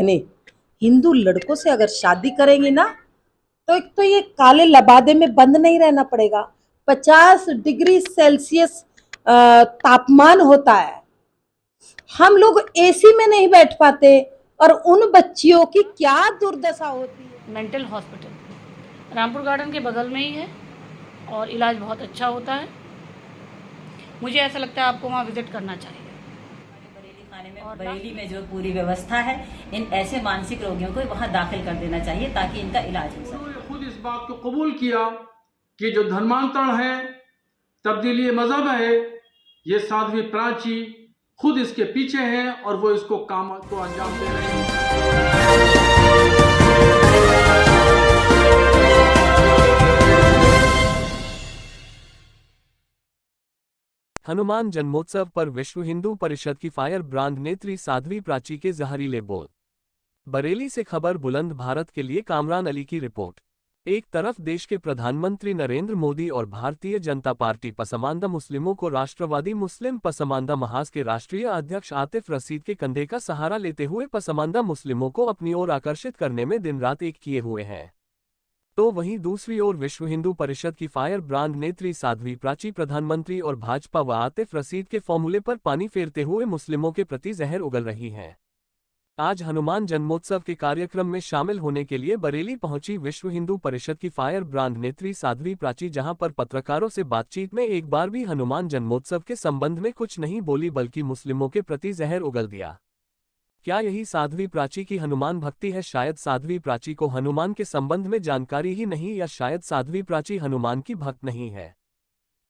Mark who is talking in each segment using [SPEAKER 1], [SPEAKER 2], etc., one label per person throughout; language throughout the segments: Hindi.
[SPEAKER 1] बहनें हिंदू लड़कों से अगर शादी करेंगी ना, तो एक तो ये काले लबादे में बंद नहीं रहना पड़ेगा। 50 डिग्री सेल्सियस तापमान होता है, हम लोग एसी में नहीं बैठ पाते, और उन बच्चियों की क्या दुर्दशा होती है।
[SPEAKER 2] मेंटल हॉस्पिटल रामपुर गार्डन के बगल में ही है और इलाज बहुत अच्छा होता है। मुझे ऐसा लगता है आपको वहाँ विजिट करना चाहिए।
[SPEAKER 3] बरेली में जो पूरी व्यवस्था है, इन ऐसे मानसिक रोगियों को वहाँ दाखिल कर देना चाहिए ताकि इनका इलाज हो सके।
[SPEAKER 4] खुद इस बात को कबूल किया कि जो धर्मांतरण है, तब्दीली मजहब है, ये साध्वी प्राची खुद इसके पीछे हैं और वो इसको काम को अंजाम दे रहे हैं।
[SPEAKER 5] हनुमान जन्मोत्सव पर विश्व हिंदू परिषद की फायर ब्रांड नेत्री साध्वी प्राची के जहरीले बोल। बरेली से खबर बुलंद भारत के लिए कामरान अली की रिपोर्ट। एक तरफ देश के प्रधानमंत्री नरेंद्र मोदी और भारतीय जनता पार्टी पसमानदा मुस्लिमों को राष्ट्रवादी मुस्लिम पसमानदा महाज के राष्ट्रीय अध्यक्ष आतिफ रशीद के कंधे का सहारा लेते हुए पसमानदा मुस्लिमों को अपनी ओर आकर्षित करने में दिन रात एक किए हुए हैं, तो वहीं दूसरी ओर विश्व हिंदू परिषद की फायर ब्रांड नेत्री साध्वी प्राची प्रधानमंत्री और भाजपा व आतिफ रशीद के फॉर्मूले पर पानी फेरते हुए मुस्लिमों के प्रति जहर उगल रही हैं। आज हनुमान जन्मोत्सव के कार्यक्रम में शामिल होने के लिए बरेली पहुंची विश्व हिंदू परिषद की फायर ब्रांड नेत्री साध्वी प्राची, जहां पर पत्रकारों से बातचीत में एक बार भी हनुमान जन्मोत्सव के संबंध में कुछ नहीं बोली, बल्कि मुस्लिमों के प्रति जहर उगल दिया। क्या यही साध्वी प्राची की हनुमान भक्ति है? शायद साध्वी प्राची को हनुमान के संबंध में जानकारी ही नहीं, या शायद साध्वी प्राची हनुमान की भक्त नहीं है।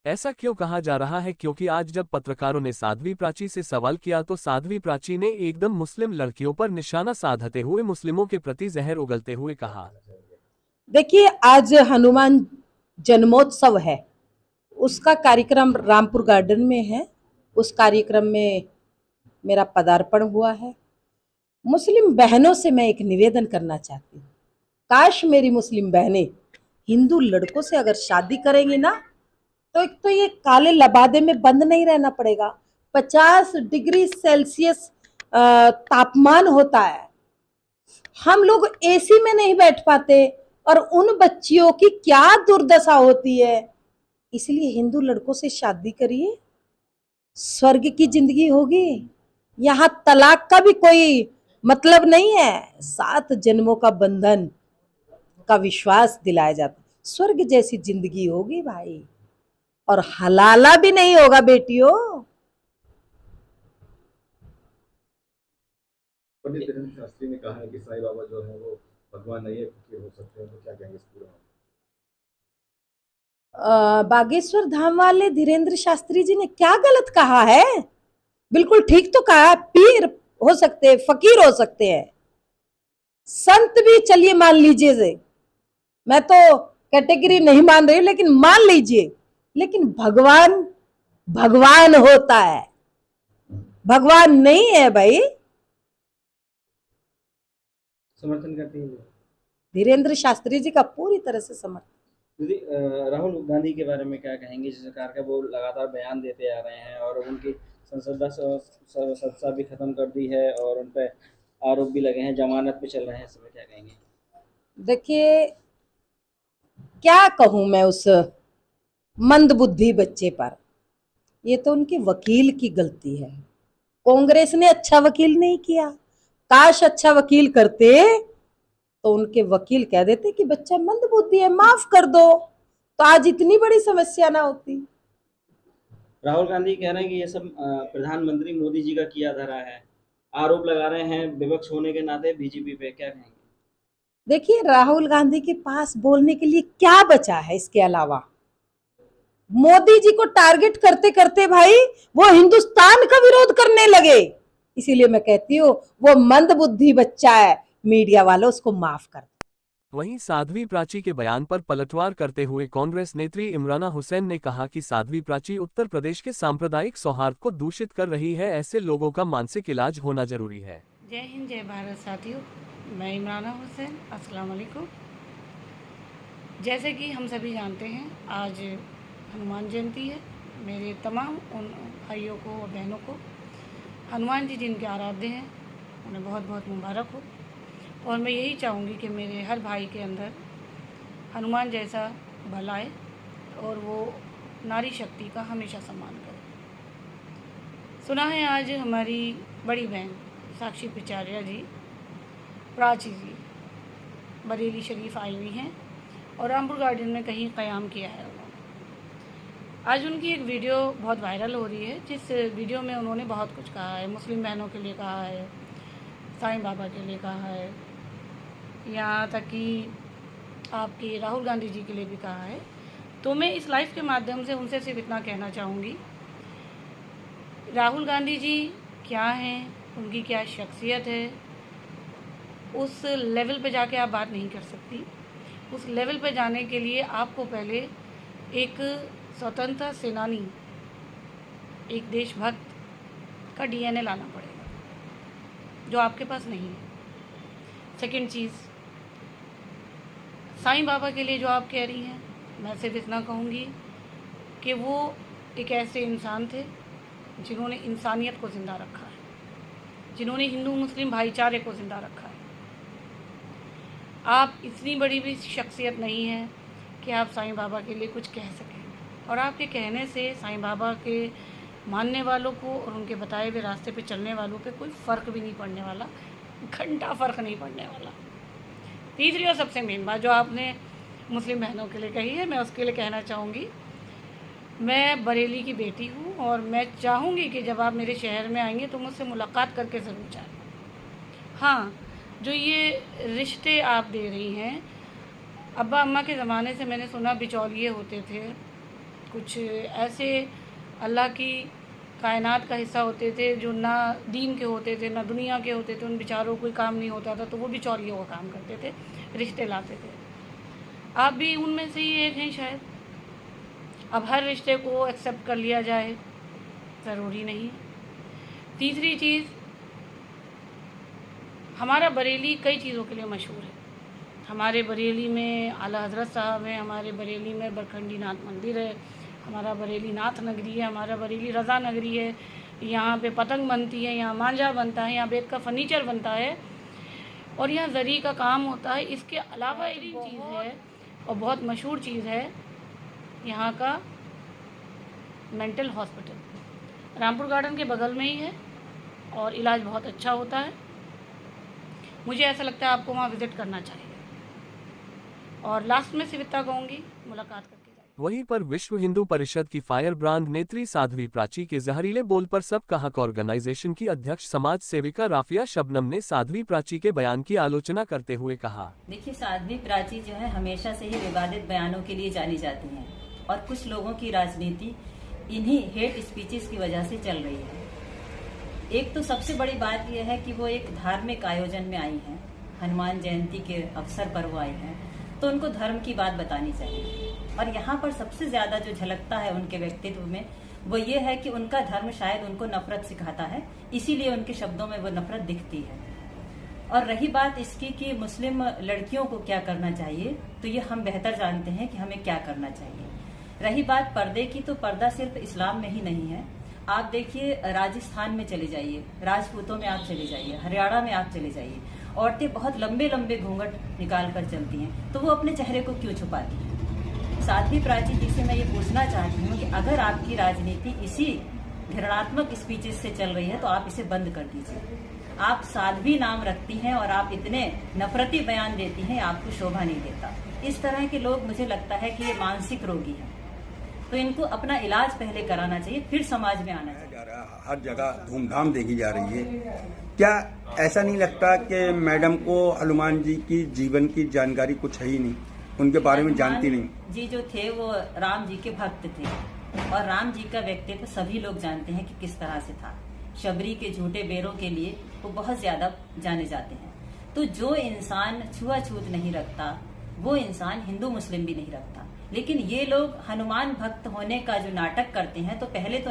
[SPEAKER 5] ऐसा क्यों कहा जा रहा है? क्योंकि आज जब पत्रकारों ने साध्वी प्राची से सवाल किया तो साध्वी प्राची ने एकदम मुस्लिम लड़कियों पर निशाना साधते हुए मुस्लिमों के प्रति जहर उगलते हुए कहा,
[SPEAKER 1] देखिए, आज हनुमान जन्मोत्सव है, उसका कार्यक्रम रामपुर गार्डन में है। उस कार्यक्रम में मेरा पदार्पण हुआ है। मुस्लिम बहनों से मैं एक निवेदन करना चाहती हूँ, काश मेरी मुस्लिम बहनें हिंदू लड़कों से अगर शादी करेंगी ना, तो एक तो ये काले लबादे में बंद नहीं रहना पड़ेगा। 50 डिग्री सेल्सियस तापमान होता है, हम लोग एसी में नहीं बैठ पाते, और उन बच्चियों की क्या दुर्दशा होती है। इसलिए हिंदू लड़कों से शादी करिए, स्वर्ग की जिंदगी होगी। यहाँ तलाक का भी कोई मतलब नहीं है। 7 जन्मों का बंधन का विश्वास दिलाया जाता, स्वर्ग जैसी जिंदगी होगी भाई, और हलाला भी नहीं होगा बेटियों।
[SPEAKER 6] पंडित धीरेन्द्र शास्त्री ने कहा है कि साईं बाबा जो है वो भगवान नहीं है, फकीर हो सकते हैं, तो क्या कहेंगे इस पूरे में?
[SPEAKER 1] बागेश्वर धाम वाले धीरेन्द्र शास्त्री जी ने क्या गलत कहा है? बिल्कुल ठीक तो कहा, पीर हो सकते हैं, फकीर हो सकते हैं, संत भी चलिए मान लीजिए से, मैं तो कैटेगरी नहीं मान रही, लेकिन मान लीजिए। लेकिन भगवान भगवान होता है, भगवान नहीं है भाई।
[SPEAKER 7] समर्थन करती है
[SPEAKER 1] धीरेन्द्र शास्त्री जी का पूरी तरह से समर्थन।
[SPEAKER 7] दीदी, राहुल गांधी के बारे में क्या कहेंगे? सरकार का वो लगातार बयान देते आ रहे हैं और उनकी सदस्यता भी खत्म कर दी है और उन पर आरोप भी लगे हैं, जमानत पे चल रहे हैं, इसमें क्या कहेंगे?
[SPEAKER 1] देखिए, क्या कहूं मैं उस मंदबुद्धि बच्चे पर, ये तो उनके वकील की गलती है। कांग्रेस ने अच्छा वकील नहीं किया, काश अच्छा वकील करते तो उनके वकील कह देते कि बच्चा मंदबुद्धि है, माफ कर दो, तो आज इतनी बड़ी समस्या ना होती।
[SPEAKER 7] राहुल गांधी कह रहे हैं कि ये सब प्रधानमंत्री मोदी जी का किया धरा है, आरोप लगा रहे हैं विपक्ष होने के नाते बीजेपी पे, क्या कहेंगे?
[SPEAKER 1] देखिए, राहुल गांधी के पास बोलने के लिए क्या बचा है इसके अलावा? मोदी जी को टारगेट करते करते भाई वो हिंदुस्तान का विरोध करने लगे। इसीलिए मैं कहती हूँ वो मंदबुद्धि बच्चा है, मीडिया वालों उसको माफ कर।
[SPEAKER 5] वहीं साध्वी प्राची के बयान पर पलटवार करते हुए कांग्रेस नेत्री इमराना हुसैन ने कहा कि साध्वी प्राची उत्तर प्रदेश के सांप्रदायिक सौहार्द को दूषित कर रही है, ऐसे लोगों का मानसिक इलाज होना जरूरी है।
[SPEAKER 2] जय हिंद, जय भारत साथियों, मैं इमराना हुसैन, अस्सलाम वालेकुम। जैसे कि हम सभी जानते हैं, आज हनुमान जयंती है। मेरे तमाम उन भाइयों को और बहनों को हनुमान जी जिनके आराध्य हैं उन्हें बहुत बहुत मुबारक हो। और मैं यही चाहूँगी कि मेरे हर भाई के अंदर हनुमान जैसा बल आए और वो नारी शक्ति का हमेशा सम्मान करे। सुना है आज हमारी बड़ी बहन साक्षी पिचारिया जी, प्राची जी बरेली शरीफ आई हुई हैं और रामपुर गार्डन में कहीं क़याम किया है उन्होंने। आज उनकी एक वीडियो बहुत वायरल हो रही है, जिस वीडियो में उन्होंने बहुत कुछ कहा है। मुस्लिम बहनों के लिए कहा है, साईं बाबा के लिए कहा है, यहाँ तक कि आपके राहुल गांधी जी के लिए भी कहा है। तो मैं इस लाइव के माध्यम से उनसे सिर्फ इतना कहना चाहूँगी, राहुल गांधी जी क्या हैं, उनकी क्या शख्सियत है, उस लेवल पे जाके आप बात नहीं कर सकती। उस लेवल पे जाने के लिए आपको पहले एक स्वतंत्रता सेनानी, एक देशभक्त का डीएनए लाना पड़ेगा, जो आपके पास नहीं है। सेकंड चीज़, साईं बाबा के लिए जो आप कह रही हैं, मैं सिर्फ इतना कहूँगी कि वो एक ऐसे इंसान थे जिन्होंने इंसानियत को ज़िंदा रखा है, जिन्होंने हिंदू मुस्लिम भाईचारे को ज़िंदा रखा है। आप इतनी बड़ी भी शख्सियत नहीं है कि आप साईं बाबा के लिए कुछ कह सकें, और आपके कहने से साईं बाबा के मानने वालों को और उनके बताए हुए रास्ते पे चलने वालों पे कोई फ़र्क भी नहीं पड़ने वाला, घंटा फ़र्क नहीं पड़ने वाला। तीसरी और सबसे मेन बात जो आपने मुस्लिम बहनों के लिए कही है, मैं उसके लिए कहना चाहूँगी, मैं बरेली की बेटी हूँ और मैं चाहूँगी कि जब आप मेरे शहर में आएंगे तो मुझसे मुलाकात करके ज़रूर जाएं। हाँ, जो ये रिश्ते आप दे रही हैं, अब्बा अम्मा के ज़माने से मैंने सुना बिचौलिए होते थे, कुछ ऐसे अल्लाह की कायनात का हिस्सा होते थे जो ना दीन के होते थे ना दुनिया के होते थे, उन बेचारों को कोई काम नहीं होता था तो वो बिचौलियों का काम करते थे, रिश्ते लाते थे। आप भी उनमें से ही एक हैं शायद। अब हर रिश्ते को एक्सेप्ट कर लिया जाए ज़रूरी नहीं। तीसरी चीज़, हमारा बरेली कई चीज़ों के लिए मशहूर है। हमारे बरेली में आला हज़रत साहब हैं, हमारे बरेली में बरखंडी नाथ मंदिर है, हमारा बरेली नाथ नगरी है, हमारा बरेली रज़ा नगरी है। यहाँ पे पतंग बनती है, यहाँ मांझा बनता है, यहाँ बेत का फर्नीचर बनता है और यहाँ ज़री का काम होता है। इसके अलावा एक चीज़ है और बहुत मशहूर चीज़ है, यहाँ का मेंटल हॉस्पिटल रामपुर गार्डन के बगल में ही है और इलाज बहुत अच्छा होता है। मुझे ऐसा लगता है आपको वहाँ विज़िट करना चाहिए। और लास्ट में सिर्फ इतना कहूँगी, मुलाकात करके जाइए।
[SPEAKER 5] वहीं पर विश्व हिंदू परिषद की फायर ब्रांड नेत्री साध्वी प्राची के जहरीले बोल पर सबका हक ऑर्गेनाइजेशन की अध्यक्ष समाज सेविका राफिया शबनम ने साध्वी प्राची के बयान की आलोचना करते हुए कहा,
[SPEAKER 3] देखिए, साध्वी प्राची जो है हमेशा से ही विवादित बयानों के लिए जानी जाती हैं और कुछ लोगों की राजनीति इन्हीं हेट स्पीचेस की वजह से चल रही है। एक तो सबसे बड़ी बात यह है कि वो एक धार्मिक आयोजन में आई हैं, हनुमान जयंती के अवसर पर वो आई हैं, तो उनको धर्म की बात बतानी चाहिए। और यहाँ पर सबसे ज्यादा जो झलकता है उनके व्यक्तित्व में वो ये है कि उनका धर्म शायद उनको नफरत सिखाता है, इसीलिए उनके शब्दों में वो नफरत दिखती है। और रही बात इसकी कि मुस्लिम लड़कियों को क्या करना चाहिए, तो ये हम बेहतर जानते हैं कि हमें क्या करना चाहिए। रही बात पर्दे की, तो पर्दा सिर्फ इस्लाम में ही नहीं है। आप देखिए, राजस्थान में चले जाइए, राजपूतों में आप चले जाइए, हरियाणा में आप चले जाइए, औरतें बहुत लंबे लंबे घूंघट निकाल कर चलती हैं, तो वो अपने चेहरे को क्यों छुपाती हैं? साध्वी प्राची जी से मैं ये पूछना चाहती हूँ कि अगर आपकी राजनीति इसी घृणात्मक स्पीचेस से चल रही है तो आप इसे बंद कर दीजिए। आप साध्वी नाम रखती हैं और आप इतने नफरती बयान देती हैं, आपको शोभा नहीं देता। इस तरह के लोग, मुझे लगता है कि ये मानसिक रोगी हैं, तो इनको अपना इलाज पहले कराना चाहिए, फिर समाज में आना चाहिए।
[SPEAKER 8] हर जगह धूमधाम देखी जा रही है। क्या ऐसा नहीं लगता कि मैडम को हनुमान जी की जीवन की जानकारी कुछ है ही नहीं, उनके बारे में जानती नहीं?
[SPEAKER 3] जी जो थे वो राम जी के भक्त थे और राम जी का व्यक्तित्व सभी लोग जानते हैं कि किस तरह से था। शबरी के झूठे बेरों के लिए वो बहुत ज्यादा जाने जाते हैं। तो जो इंसान छुआछूत नहीं रखता वो इंसान हिंदू मुस्लिम भी नहीं रखता। लेकिन ये लोग हनुमान भक्त होने का जो नाटक करते हैं, तो पहले तो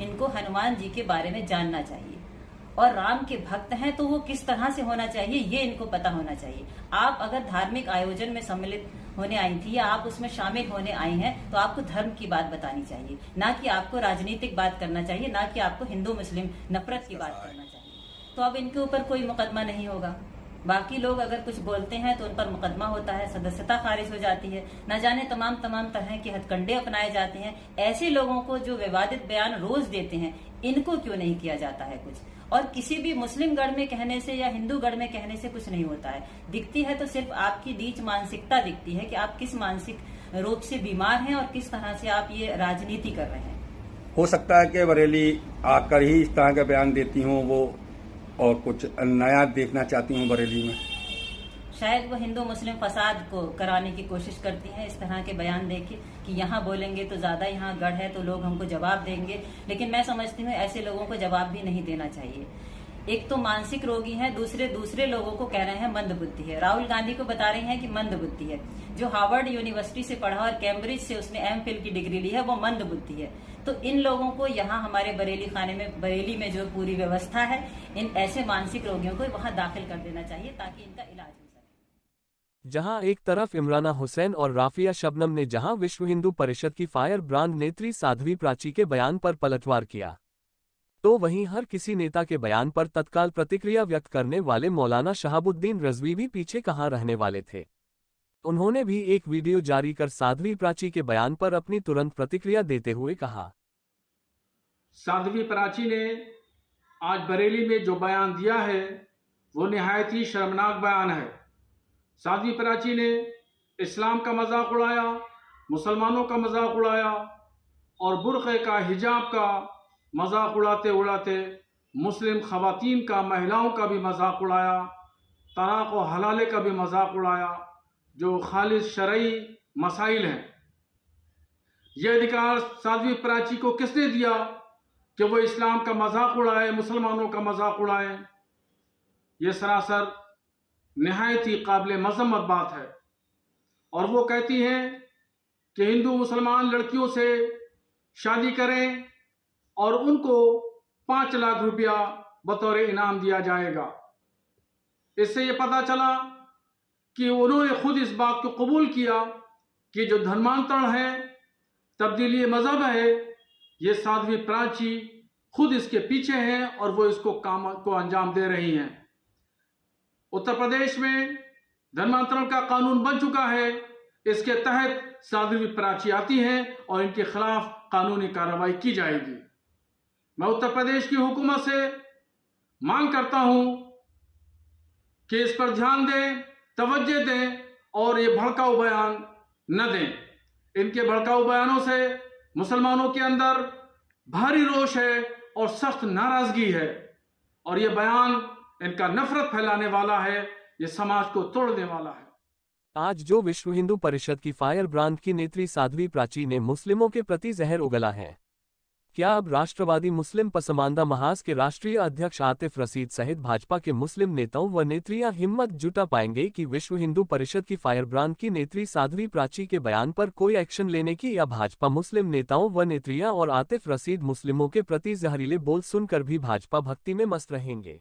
[SPEAKER 3] इनको हनुमान जी के बारे में जानना चाहिए, और राम के भक्त हैं तो वो किस तरह से होना चाहिए ये इनको पता होना चाहिए। आप अगर धार्मिक आयोजन में सम्मिलित होने आई थी या आप उसमें शामिल होने आई हैं, तो आपको धर्म की बात बतानी चाहिए, ना कि आपको राजनीतिक बात करना चाहिए, ना कि आपको हिंदू मुस्लिम नफरत की बात करना चाहिए। तो अब इनके ऊपर कोई मुकदमा नहीं होगा। बाकी लोग अगर कुछ बोलते हैं तो उन पर मुकदमा होता है, सदस्यता खारिज हो जाती है, न जाने तमाम तरह के हथकंडे अपनाए जाते हैं। ऐसे लोगों को जो विवादित बयान रोज देते हैं, इनको क्यों नहीं किया जाता है कुछ? और किसी भी मुस्लिम गढ़ में कहने से या हिंदू गढ़ में कहने से कुछ नहीं होता है। दिखती है तो सिर्फ आपकी नीच मानसिकता दिखती है कि आप किस मानसिक रोग से बीमार हैं और किस तरह से आप ये राजनीति कर रहे हैं।
[SPEAKER 8] हो सकता है कि बरेली आकर ही इस तरह का बयान देती हूँ वो, और कुछ नया देखना चाहती हूँ बरेली में।
[SPEAKER 3] शायद वो हिंदू मुस्लिम फसाद को कराने की कोशिश करती हैं इस तरह के बयान देके कि यहाँ बोलेंगे तो ज्यादा यहाँ गढ़ है तो लोग हमको जवाब देंगे। लेकिन मैं समझती हूँ ऐसे लोगों को जवाब भी नहीं देना चाहिए। एक तो मानसिक रोगी हैं, दूसरे लोगों को कह रहे हैं मंद बुद्धि है। राहुल गांधी को बता रहे हैं कि मंद बुद्धि है। जो हार्वर्ड यूनिवर्सिटी से पढ़ा और कैम्ब्रिज से उसने एमफिल की डिग्री ली है, वो मंद बुद्धि है। तो इन लोगों को यहाँ हमारे बरेली में जो पूरी व्यवस्था है, इन ऐसे मानसिक रोगियों को वहां दाखिल कर देना चाहिए ताकि इनका इलाज हो सके।
[SPEAKER 5] जहां एक तरफ इमराना हुसैन और राफिया शबनम ने जहां विश्व हिंदू परिषद की फायर ब्रांड नेत्री साध्वी प्राची के बयान पर पलटवार किया, तो वहीं हर किसी नेता के बयान पर तत्काल प्रतिक्रिया व्यक्त करने वाले मौलाना शहाबुद्दीन रजवी भी पीछे कहाँ रहने वाले थे। उन्होंने भी एक वीडियो जारी कर साध्वी प्राची के बयान पर अपनी तुरंत प्रतिक्रिया देते हुए कहा,
[SPEAKER 4] साध्वी प्राची ने आज बरेली में जो बयान दिया है वो निहायत ही शर्मनाक बयान है। साध्वी प्राची ने इस्लाम का मजाक उड़ाया, मुसलमानों का मजाक उड़ाया और बुर्क़े का, हिजाब का मजाक उड़ाते उड़ाते मुस्लिम ख़वातीन का, महिलाओं का भी मजाक उड़ाया, तलाक़ व हलाले का भी मजाक उड़ाया, जो खालिस शरई मसाइल हैं। यह अधिकार साध्वी प्राची को किसने दिया कि वो इस्लाम का मजाक उड़ाए, मुसलमानों का मजाक उड़ाए? ये सरासर निहायत ही काबिल मज़म्मत बात है। और वो कहती हैं कि हिंदू मुसलमान लड़कियों से शादी करें और उनको 5 लाख रुपया बतौर इनाम दिया जाएगा। इससे ये पता चला कि उन्होंने खुद इस बात को कबूल किया कि जो धर्मांतरण है, तब्दीली मजहब है, ये साध्वी प्राची खुद इसके पीछे हैं और वो इसको काम को अंजाम दे रही हैं। उत्तर प्रदेश में धर्मांतरण का कानून बन चुका है। इसके तहत साध्वी प्राची आती हैं और इनके खिलाफ कानूनी कार्रवाई की जाएगी। मैं उत्तर प्रदेश की हुकूमत से मांग करता हूं कि इस पर ध्यान दें, तवज्जो दें और ये भड़काऊ बयान न दें। इनके भड़काऊ बयानों से मुसलमानों के अंदर भारी रोष है और सख्त नाराजगी है और ये बयान इनका नफरत फैलाने वाला है, ये समाज को तोड़ने वाला है।
[SPEAKER 5] आज जो विश्व हिंदू परिषद की फायर ब्रांड की नेत्री साध्वी प्राची ने मुस्लिमों के प्रति जहर उगला है, क्या अब राष्ट्रवादी मुस्लिम पसमानदा महाज के राष्ट्रीय अध्यक्ष आतिफ रशीद सहित भाजपा के मुस्लिम नेताओं व नेत्रियां हिम्मत जुटा पाएंगे कि विश्व हिंदू परिषद की फायर ब्रांड की नेत्री साध्वी प्राची के बयान पर कोई एक्शन लेने की, या भाजपा मुस्लिम नेताओं व नेत्रियां और आतिफ रशीद मुस्लिमों के प्रति जहरीले बोल सुनकर भी भाजपा भक्ति में मस्त रहेंगे?